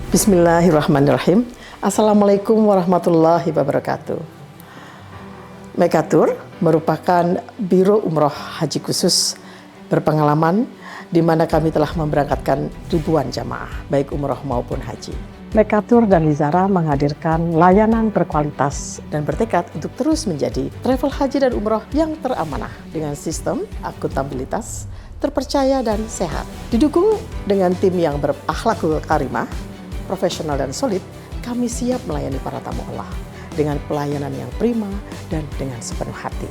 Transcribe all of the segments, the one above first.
Bismillahirrahmanirrahim. Assalamualaikum warahmatullahi wabarakatuh. Mekatur merupakan Biro Umroh Haji Khusus berpengalaman di mana kami telah memberangkatkan ribuan jamaah, baik umroh maupun haji. Mekatur dan Lizara menghadirkan layanan berkualitas dan bertekad untuk terus menjadi travel haji dan umroh yang teramanah dengan sistem akuntabilitas, terpercaya dan sehat. Didukung dengan tim yang berakhlakul karimah, profesional dan solid, kami siap melayani para tamu Allah dengan pelayanan yang prima dan dengan sepenuh hati.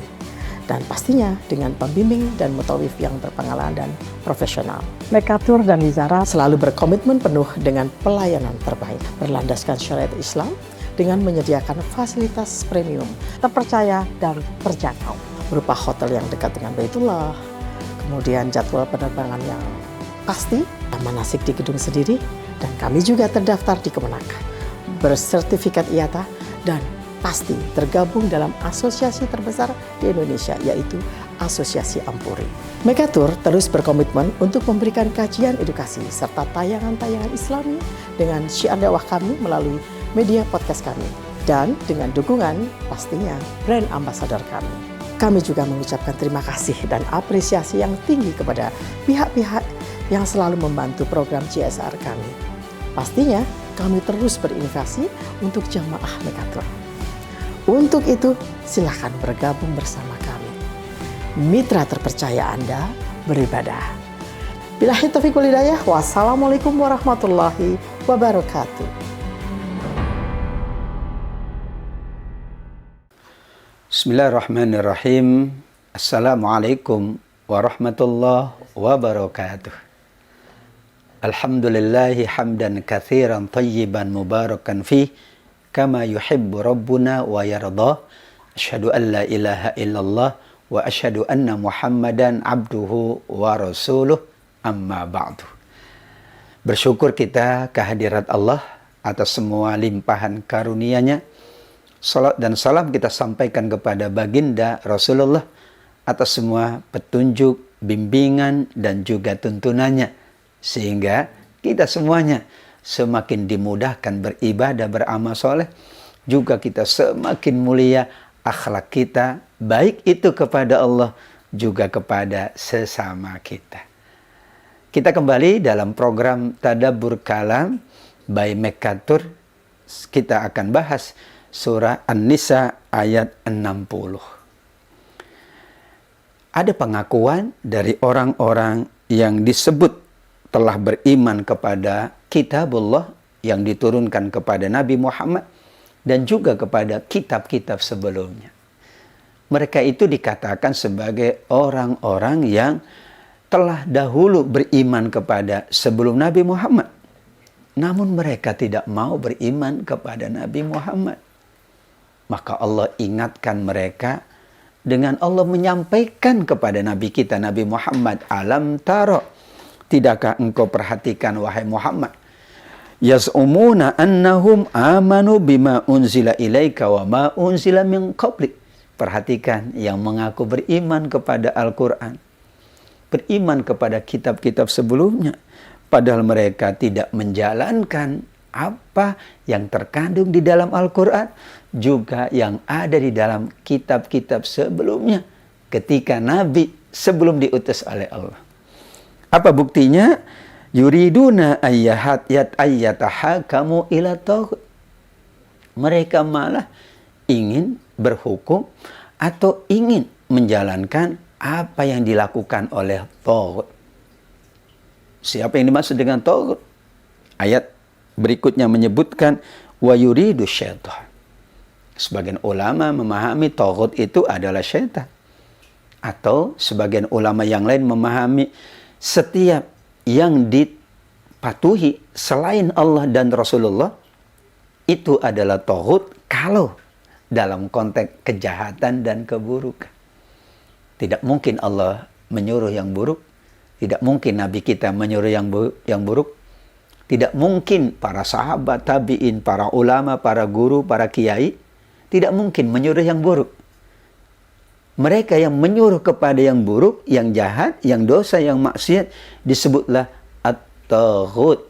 Dan pastinya dengan pembimbing dan mutawif yang berpengalaman dan profesional. Mekatur dan Lizara selalu berkomitmen penuh dengan pelayanan terbaik, berlandaskan syariat Islam dengan menyediakan fasilitas premium, terpercaya dan terjangkau, berupa hotel yang dekat dengan Baitullah, kemudian jadwal penerbangan yang pasti, manasik di gedung sendiri, dan kami juga terdaftar di Kemenak, bersertifikat IATA, dan pasti tergabung dalam asosiasi terbesar di Indonesia, yaitu Asosiasi Ampuri. Mekatur terus berkomitmen untuk memberikan kajian edukasi serta tayangan-tayangan Islami dengan syiar dakwah kami melalui media podcast kami, dan dengan dukungan pastinya brand ambassador kami. Kami juga mengucapkan terima kasih dan apresiasi yang tinggi kepada pihak-pihak yang selalu membantu program CSR kami. Pastinya kami terus berinovasi untuk jamaah Mekatur. Untuk itu, silakan bergabung bersama kami. Mitra terpercaya Anda beribadah. Billahi taufiq wal hidayah. Wassalamualaikum warahmatullahi wabarakatuh. Bismillahirrahmanirrahim. Assalamualaikum warahmatullahi wabarakatuh. Alhamdulillahi hamdan katsiran tayyiban mubarakan fih kama yuhibbu rabbuna wa yardah. Asyhadu an la ilaha illallah wa asyhadu anna Muhammadan abduhu wa rasuluh, amma ba'du. Bersyukur kita kehadirat Allah atas semua limpahan karunia-Nya. Salat dan salam kita sampaikan kepada baginda Rasulullah atas semua petunjuk, bimbingan dan juga tuntunannya, sehingga kita semuanya semakin dimudahkan beribadah, beramal soleh, juga kita semakin mulia akhlak kita, baik itu kepada Allah juga kepada sesama kita. Kita kembali dalam program Tadabbur Kalam by Mekatur. Kita akan bahas surah An-Nisa ayat 60. Ada pengakuan dari orang-orang yang disebut telah beriman kepada kitabullah yang diturunkan kepada Nabi Muhammad dan juga kepada kitab-kitab sebelumnya. Mereka itu dikatakan sebagai orang-orang yang telah dahulu beriman kepada sebelum Nabi Muhammad. Namun mereka tidak mau beriman kepada Nabi Muhammad. Maka Allah ingatkan mereka dengan Allah menyampaikan kepada Nabi kita, Nabi Muhammad, alam taro, tidakkah engkau perhatikan wahai Muhammad, yaz'umuna annahum amanu bima unzila ilaika wa ma unzila min qablik. Perhatikan yang mengaku beriman kepada Al-Quran, beriman kepada kitab-kitab sebelumnya, padahal mereka tidak menjalankan apa yang terkandung di dalam Al-Quran, juga yang ada di dalam kitab-kitab sebelumnya ketika Nabi sebelum diutus oleh Allah. Apa buktinya? Yuriduna ayyatahakamu ila taghut. Mereka malah ingin berhukum atau ingin menjalankan apa yang dilakukan oleh taghut. Siapa yang dimaksud dengan taghut? Ayat berikutnya menyebutkan wa yuridu syaitan. Sebagian ulama memahami taghut itu adalah syaitan. Atau sebagian ulama yang lain memahami setiap yang dipatuhi selain Allah dan Rasulullah itu adalah taghut kalau dalam konteks kejahatan dan keburukan. Tidak mungkin Allah menyuruh yang buruk, tidak mungkin Nabi kita menyuruh yang buruk, tidak mungkin para sahabat, tabi'in, para ulama, para guru, para kiai, tidak mungkin menyuruh yang buruk. Mereka yang menyuruh kepada yang buruk, yang jahat, yang dosa, yang maksiat disebutlah at-taghut.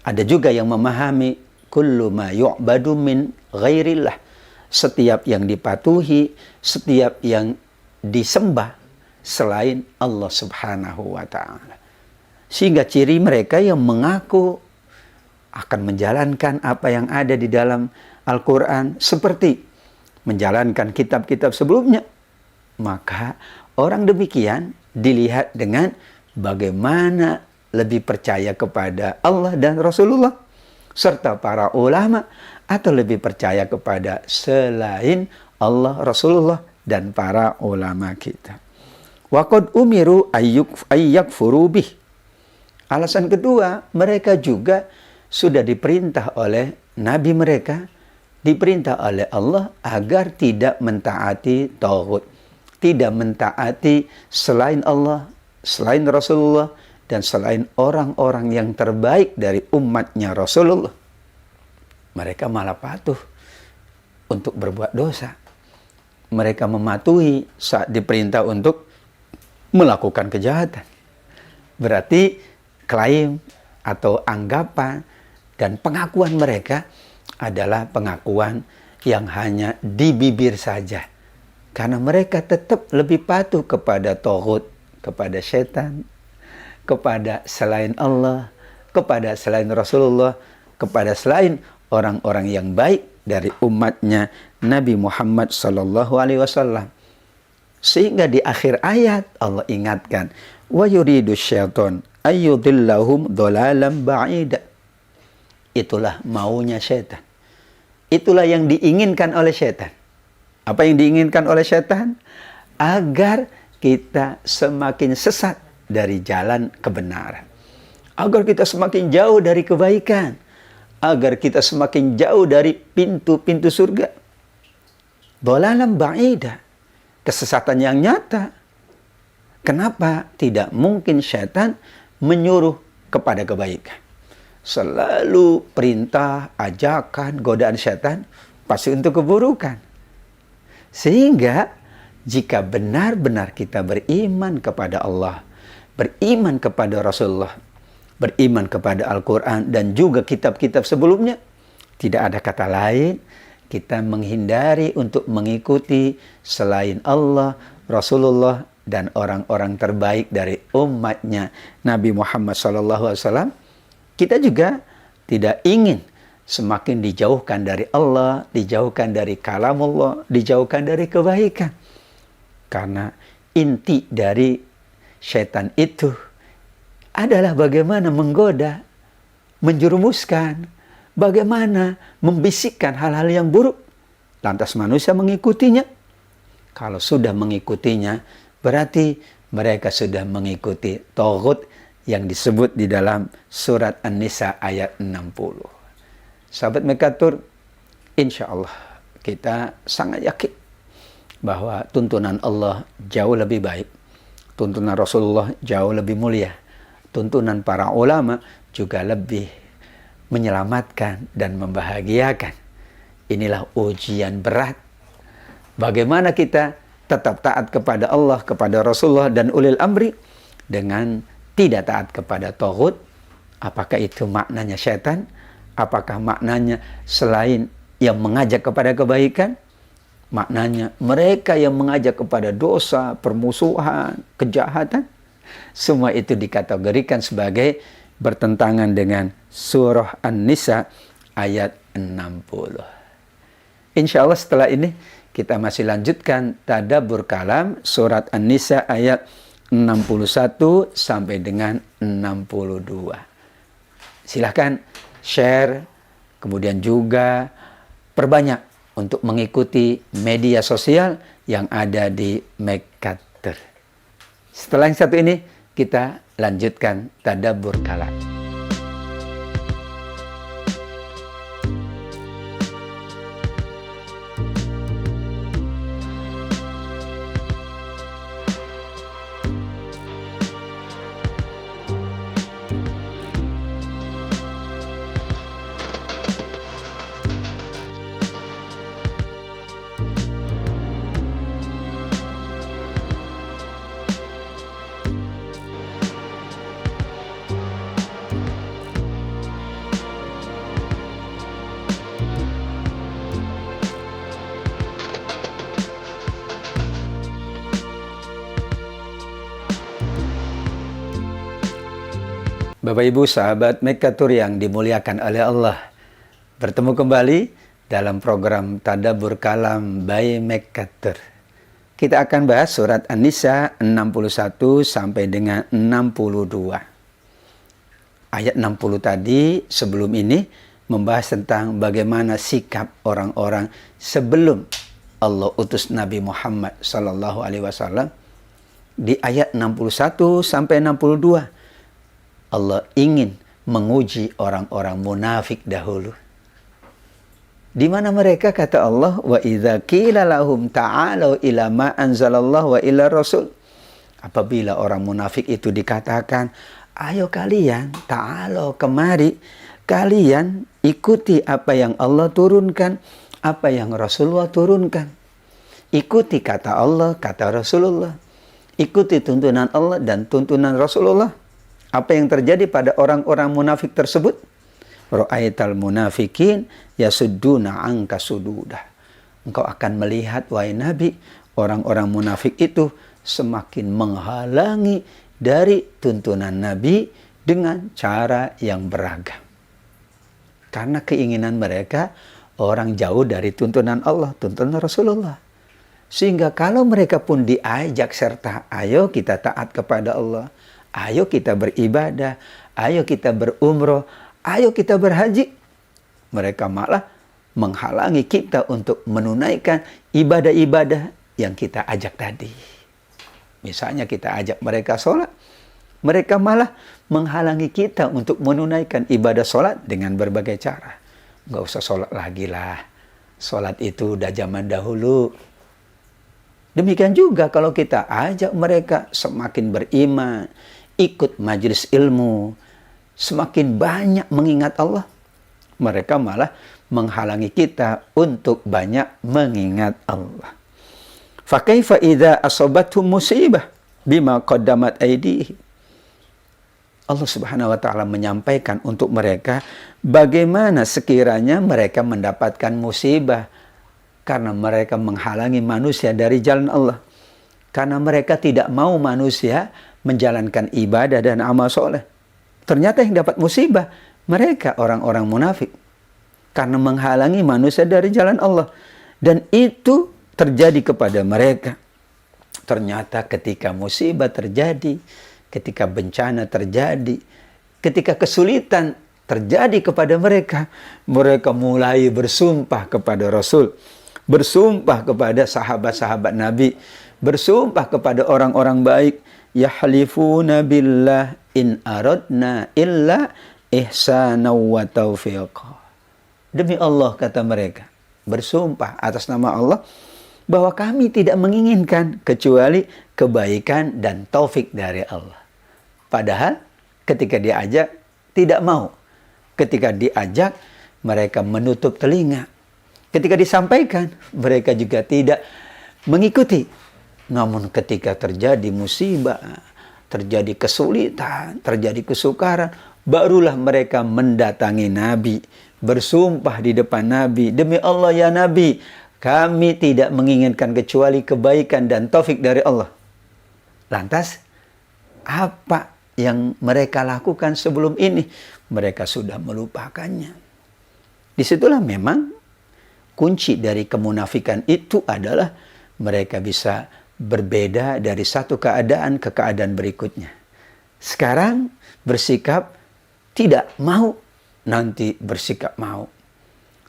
Ada juga yang memahami kullu ma yu'badu min ghairillah. Setiap yang dipatuhi, setiap yang disembah selain Allah Subhanahu wa ta'ala. Sehingga ciri mereka yang mengaku akan menjalankan apa yang ada di dalam Al-Quran seperti menjalankan kitab-kitab sebelumnya. Maka orang demikian dilihat dengan bagaimana lebih percaya kepada Allah dan Rasulullah serta para ulama, atau lebih percaya kepada selain Allah, Rasulullah, dan para ulama kita. Wa qad umiru ayyakfuru bih. Alasan kedua, mereka juga sudah diperintah oleh Nabi mereka, diperintah oleh Allah agar tidak mentaati taghut, tidak mentaati selain Allah, selain Rasulullah, dan selain orang-orang yang terbaik dari umatnya Rasulullah. Mereka malah patuh untuk berbuat dosa. Mereka mematuhi saat diperintah untuk melakukan kejahatan. Berarti klaim atau anggapan dan pengakuan mereka adalah pengakuan yang hanya di bibir saja. Karena mereka tetap lebih patuh kepada taghut, kepada setan, kepada selain Allah, kepada selain Rasulullah, kepada selain orang-orang yang baik dari umatnya Nabi Muhammad sallallahu alaihi wasallam. Sehingga di akhir ayat Allah ingatkan, wa yuridu syaiton ayyudillahum dhalalan ba'ida. Itulah maunya syaitan. Itulah yang diinginkan oleh syaitan. Apa yang diinginkan oleh syaitan? Agar kita semakin sesat dari jalan kebenaran, agar kita semakin jauh dari kebaikan, agar kita semakin jauh dari pintu-pintu surga. Dhalalan ba'ida, kesesatan yang nyata. Kenapa tidak mungkin syaitan menyuruh kepada kebaikan? Selalu perintah, ajakan, godaan syaitan pasti untuk keburukan. Sehingga jika benar-benar kita beriman kepada Allah, beriman kepada Rasulullah, beriman kepada Al-Quran dan juga kitab-kitab sebelumnya, tidak ada kata lain, kita menghindari untuk mengikuti selain Allah, Rasulullah, dan orang-orang terbaik dari umatnya Nabi Muhammad SAW. Kita juga tidak ingin semakin dijauhkan dari Allah, dijauhkan dari kalamullah, dijauhkan dari kebaikan. Karena inti dari syaitan itu adalah bagaimana menggoda, menjerumuskan, bagaimana membisikkan hal-hal yang buruk. Lantas manusia mengikutinya. Kalau sudah mengikutinya, berarti mereka sudah mengikuti taghut yang disebut di dalam surat An-Nisa ayat 60. Sahabat Mekatur, insya Allah kita sangat yakin bahwa tuntunan Allah jauh lebih baik. Tuntunan Rasulullah jauh lebih mulia. Tuntunan para ulama juga lebih menyelamatkan dan membahagiakan. Inilah ujian berat. Bagaimana kita tetap taat kepada Allah, kepada Rasulullah dan ulil amri dengan tidak taat kepada taghut. Apakah itu maknanya syaitan? Apakah maknanya selain yang mengajak kepada kebaikan? Maknanya mereka yang mengajak kepada dosa, permusuhan, kejahatan. Semua itu dikategorikan sebagai bertentangan dengan surah An-Nisa ayat 60. Insya Allah setelah ini kita masih lanjutkan tadabbur kalam surat An-Nisa ayat 61 sampai dengan 62. Silahkan share, kemudian juga perbanyak untuk mengikuti media sosial yang ada di Mekatur. Setelah yang satu ini, kita lanjutkan tadabbur kalam. Bapak Ibu sahabat Mekatur yang dimuliakan oleh Allah, bertemu kembali dalam program Tadabbur Kalam by Mekatur. Kita akan bahas surat An-Nisa 61 sampai dengan 62. Ayat 60 tadi sebelum ini membahas tentang bagaimana sikap orang-orang sebelum Allah utus Nabi Muhammad sallallahu alaihi wasallam. Di ayat 61 sampai 62 Allah ingin menguji orang-orang munafik dahulu. Di mana mereka, kata Allah, wa idza qila lahum ta'alu ila ma anzalallahu wa ila rasul. Apabila orang munafik itu dikatakan, ayo kalian ta'alu kemari, kalian ikuti apa yang Allah turunkan, apa yang Rasulullah turunkan. Ikuti kata Allah, kata Rasulullah. Ikuti tuntunan Allah dan tuntunan Rasulullah. Apa yang terjadi pada orang-orang munafik tersebut? Ra'aital munafikin yasudduna anka sududah. Engkau akan melihat, wahai Nabi, orang-orang munafik itu semakin menghalangi dari tuntunan Nabi dengan cara yang beragam. Karena keinginan mereka orang jauh dari tuntunan Allah, tuntunan Rasulullah. Sehingga kalau mereka pun diajak serta, ayo kita taat kepada Allah, ayo kita beribadah, ayo kita berumroh, ayo kita berhaji, mereka malah menghalangi kita untuk menunaikan ibadah-ibadah yang kita ajak tadi. Misalnya kita ajak mereka sholat, mereka malah menghalangi kita untuk menunaikan ibadah sholat dengan berbagai cara. Nggak usah sholat lagi lah, sholat itu udah zaman dahulu. Demikian juga kalau kita ajak mereka semakin beriman, ikut majelis ilmu, semakin banyak mengingat Allah, mereka malah menghalangi kita untuk banyak mengingat Allah. Fa kaifa idza asabathum musibah bima qaddamat aydihim. Allah Subhanahu wa taala menyampaikan untuk mereka bagaimana sekiranya mereka mendapatkan musibah karena mereka menghalangi manusia dari jalan Allah. Karena mereka tidak mau manusia menjalankan ibadah dan amal soleh. Ternyata yang dapat musibah mereka, orang-orang munafik, karena menghalangi manusia dari jalan Allah. Dan itu terjadi kepada mereka. Ternyata ketika musibah terjadi, ketika bencana terjadi, ketika kesulitan terjadi kepada mereka, mereka mulai bersumpah kepada Rasul, bersumpah kepada sahabat-sahabat Nabi, bersumpah kepada orang-orang baik. Yahlifuna billah in aradna illa ihsana wa taufiqa. Demi Allah, kata mereka, bersumpah atas nama Allah bahwa kami tidak menginginkan kecuali kebaikan dan taufik dari Allah. Padahal ketika diajak tidak mau. Ketika diajak mereka menutup telinga. Ketika disampaikan mereka juga tidak mengikuti. Namun ketika terjadi musibah, terjadi kesulitan, terjadi kesukaran, barulah mereka mendatangi Nabi, bersumpah di depan Nabi, demi Allah ya Nabi, kami tidak menginginkan kecuali kebaikan dan taufik dari Allah. Lantas, apa yang mereka lakukan sebelum ini? Mereka sudah melupakannya. Disitulah memang kunci dari kemunafikan itu adalah mereka bisa berbeda dari satu keadaan ke keadaan berikutnya. Sekarang bersikap tidak mau, nanti bersikap mau.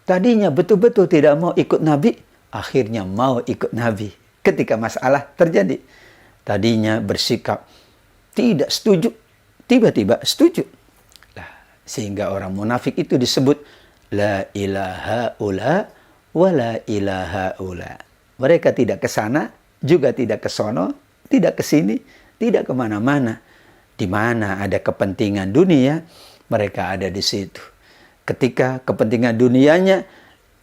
Tadinya betul-betul tidak mau ikut Nabi, akhirnya mau ikut Nabi ketika masalah terjadi. Tadinya bersikap tidak setuju, tiba-tiba setuju. Sehingga orang munafik itu disebut la ilaha ula wa la ilaha ula. Mereka tidak ke sana, juga tidak ke sono, tidak ke sini, tidak kemana-mana. Di mana ada kepentingan dunia, mereka ada di situ. Ketika kepentingan dunianya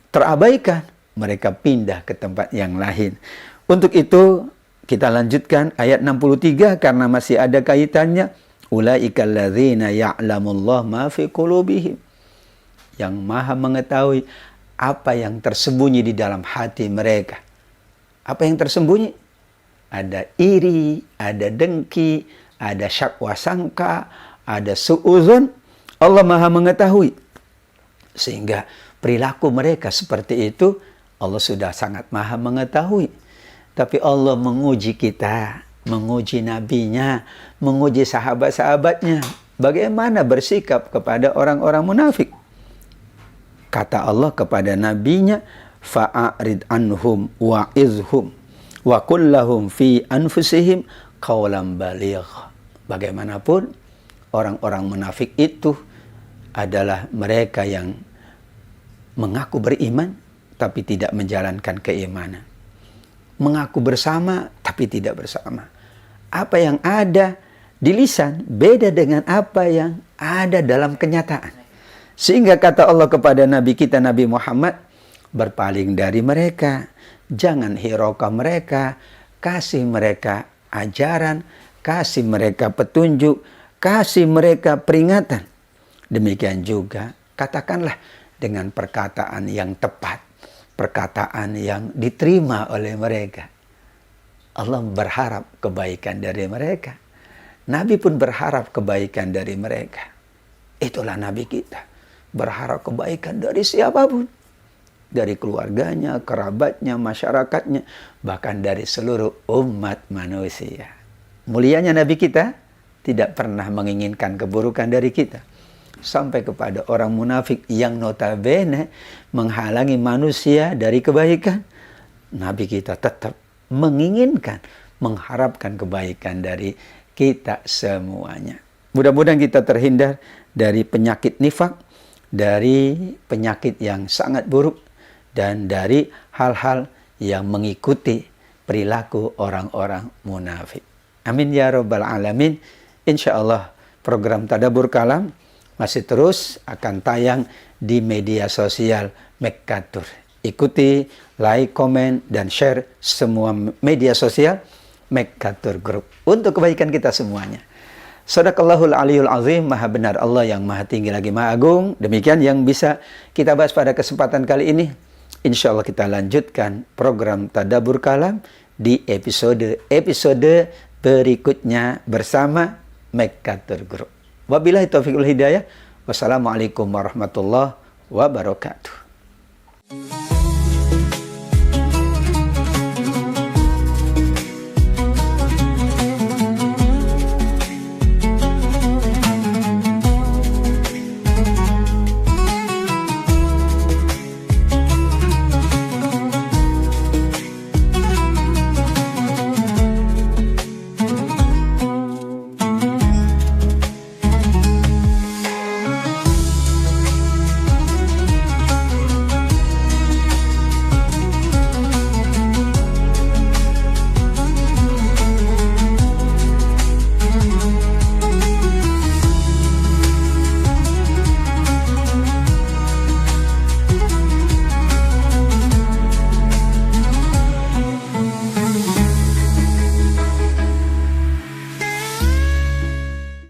terabaikan, mereka pindah ke tempat yang lain. Untuk itu, kita lanjutkan ayat 63 karena masih ada kaitannya. Ulaika alladzina ya'lamullah ma fi qulubihim. Yang maha mengetahui apa yang tersembunyi di dalam hati mereka. Apa yang tersembunyi? Ada iri, ada dengki, ada syakwa sangka, ada su'udzon, Allah Maha mengetahui. Sehingga perilaku mereka seperti itu, Allah sudah sangat Maha mengetahui. Tapi Allah menguji kita, menguji nabinya, menguji sahabat-sahabatnya. Bagaimana bersikap kepada orang-orang munafik. Kata Allah kepada nabinya, fa'arid anhum wa'izhum wa kullahum fi anfusihim qawlan baligh. Bagaimanapun, orang-orang munafik itu adalah mereka yang mengaku beriman tapi tidak menjalankan keimanan. Mengaku bersama tapi tidak bersama. Apa yang ada di lisan beda dengan apa yang ada dalam kenyataan. Sehingga kata Allah kepada Nabi kita Nabi Muhammad, berpaling dari mereka, jangan hiraukan mereka, kasih mereka ajaran, kasih mereka petunjuk, kasih mereka peringatan. Demikian juga katakanlah dengan perkataan yang tepat, perkataan yang diterima oleh mereka. Allah berharap kebaikan dari mereka. Nabi pun berharap kebaikan dari mereka. Itulah Nabi kita. Berharap kebaikan dari siapapun. Dari keluarganya, kerabatnya, masyarakatnya, bahkan dari seluruh umat manusia. Mulianya Nabi kita tidak pernah menginginkan keburukan dari kita. Sampai kepada orang munafik yang notabene menghalangi manusia dari kebaikan. Nabi kita tetap menginginkan, mengharapkan kebaikan dari kita semuanya. Mudah-mudahan kita terhindar dari penyakit nifak, dari penyakit yang sangat buruk, dan dari hal-hal yang mengikuti perilaku orang-orang munafik. Amin ya rabbal alamin. Insyaallah program Tadabbur Kalam masih terus akan tayang di media sosial Mekkatur. Ikuti, like, komen, dan share semua media sosial Mekkatur Group untuk kebaikan kita semuanya. Shadaqallahul aliyul azim, maha benar Allah yang maha tinggi lagi maha agung. Demikian yang bisa kita bahas pada kesempatan kali ini. Insya Allah kita lanjutkan program Tadabbur Kalam di episode berikutnya bersama Mekkatur Group. Wabillahi taufiq wal hidayah. Wassalamualaikum warahmatullahi wabarakatuh.